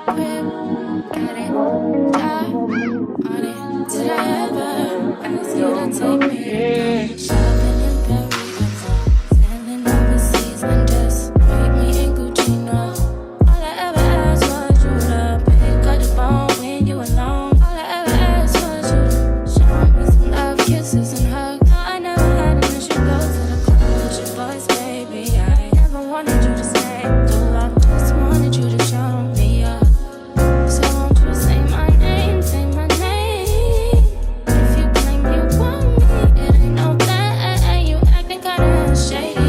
crib, got it, job on it. Did I ever ask you to take me shopping in Paris? Sailing overseas and just meet me in Gucci, no. All I ever asked was you to pick up the phone when you alone. All I ever asked was you to show me some love, kisses and hugs. No, I never had an issue. Go to the club with your boys, baby. I never wanted you to stay too long. Just wanted you to show me up. So won't you say my name, say my name? If you claim you want me, it ain't no that. You acting kinda shady.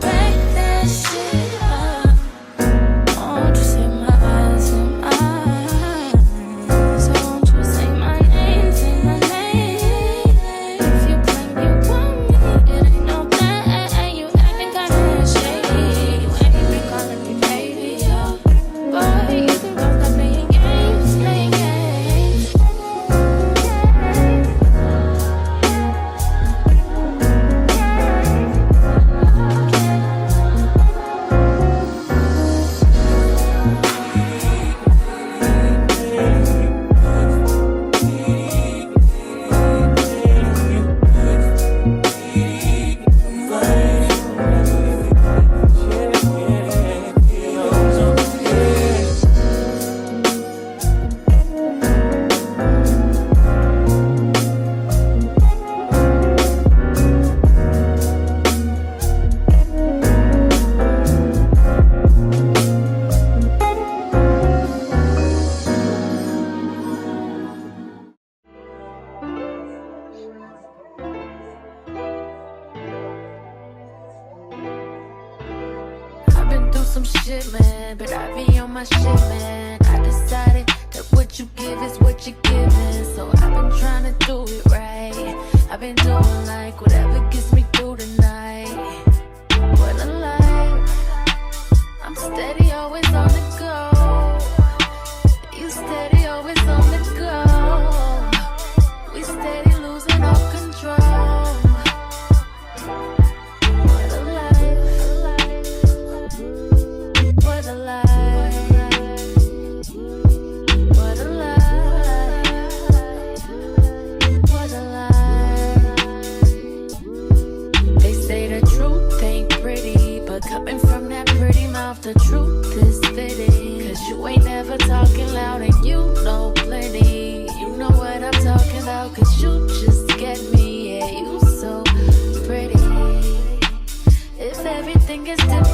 Back that shit up. Won't you say my, say mine? So won't you say my name, say my name? If you claim you want me, it ain't no that. You acting kinda shady. You ain't been calling me baby, yo. Boy, you can go stop playing games, playing games. I've been through some shit, man, but I be on my shit, man. I decided that what you give is what you're giving, so I've been trying to do it right. I've been doing like whatever gets me through the night. What a life. I'm steady, always on the go. You steady, always on the go. We steady losing all control. What a life. What a life. What a life. What a life. They say the truth ain't pretty, but coming from that pretty mouth, the truth is fitting. Cause you ain't never talking loud and you know plenty. You know what I'm talking about, cause you just get me. Yeah, you so pretty. If everything is different,